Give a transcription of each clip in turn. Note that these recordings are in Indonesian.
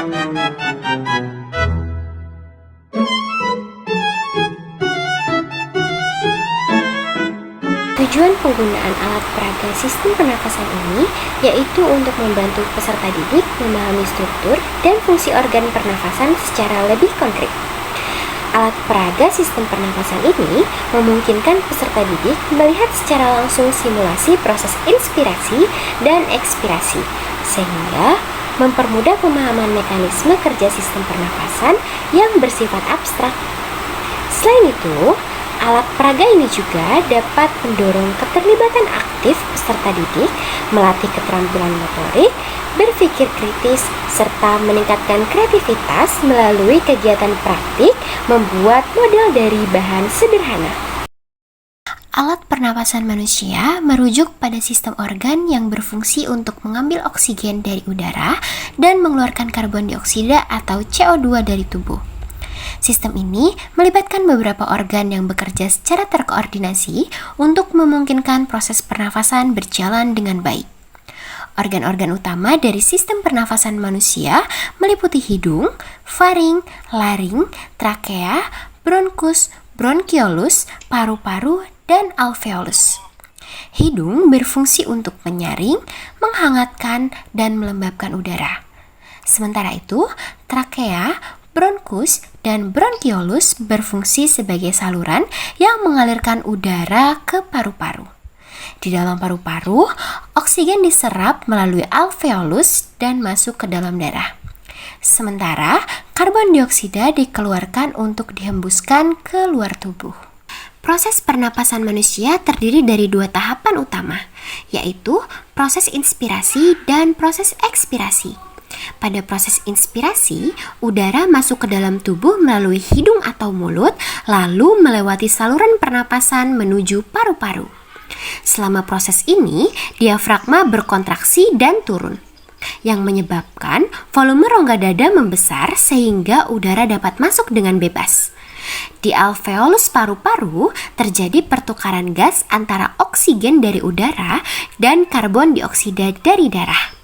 Tujuan penggunaan alat peraga sistem pernafasan ini yaitu untuk membantu peserta didik memahami struktur dan fungsi organ pernafasan secara lebih konkret. Alat peraga sistem pernafasan ini memungkinkan peserta didik melihat secara langsung simulasi proses inspirasi dan ekspirasi, sehingga mempermudah pemahaman mekanisme kerja sistem pernafasan yang bersifat abstrak. Selain itu, alat peraga ini juga dapat mendorong keterlibatan aktif peserta didik, melatih keterampilan motorik, berpikir kritis, serta meningkatkan kreativitas melalui kegiatan praktik membuat model dari bahan sederhana. Alat pernapasan manusia merujuk pada sistem organ yang berfungsi untuk mengambil oksigen dari udara dan mengeluarkan karbon dioksida atau CO2 dari tubuh. Sistem ini melibatkan beberapa organ yang bekerja secara terkoordinasi untuk memungkinkan proses pernafasan berjalan dengan baik. Organ-organ utama dari sistem pernafasan manusia meliputi hidung, faring, laring, trakea, bronkus, bronkiolus, paru-paru, dan alveolus. Hidung berfungsi untuk menyaring, menghangatkan, dan melembabkan udara. Sementara itu, trakea, bronkus, dan bronkiolus berfungsi sebagai saluran yang mengalirkan udara ke paru-paru. Di dalam paru-paru, oksigen diserap melalui alveolus dan masuk ke dalam darah. Sementara, karbon dioksida dikeluarkan untuk dihembuskan ke luar tubuh. Proses pernapasan manusia terdiri dari dua tahapan utama, yaitu proses inspirasi dan proses ekspirasi. Pada proses inspirasi, udara masuk ke dalam tubuh melalui hidung atau mulut, lalu melewati saluran pernapasan menuju paru-paru. Selama proses ini, diafragma berkontraksi dan turun, yang menyebabkan volume rongga dada membesar sehingga udara dapat masuk dengan bebas. Di alveolus paru-paru terjadi pertukaran gas antara oksigen dari udara dan karbon dioksida dari darah.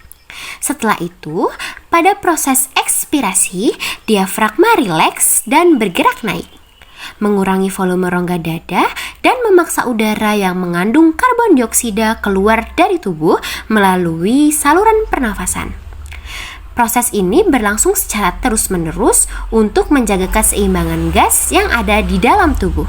Setelah itu, pada proses ekspirasi, diafragma rileks dan bergerak naik, mengurangi volume rongga dada dan memaksa udara yang mengandung karbon dioksida keluar dari tubuh melalui saluran pernafasan. Proses ini berlangsung secara terus-menerus untuk menjaga keseimbangan gas yang ada di dalam tubuh.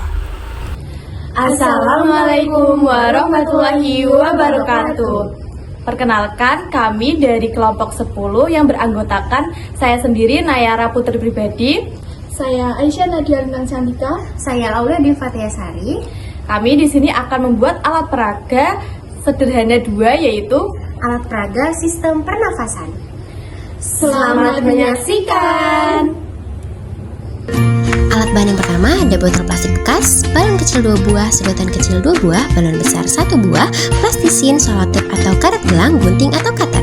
Assalamualaikum warahmatullahi wabarakatuh. Perkenalkan, kami dari kelompok 10 yang beranggotakan saya sendiri Nayara Putri Pribadi, saya Aisyah Nadia Lintang Cantika, Saya Aulia Divatiasari. Kami di sini akan membuat alat peraga sederhana dua, yaitu Alat peraga sistem pernafasan. selamat menyaksikan. Alat bahan yang pertama ada botol plastik bekas, balon kecil 2 buah, sedotan kecil 2 buah, balon besar 1 buah, plastisin, selotip atau karet gelang, gunting atau cutter.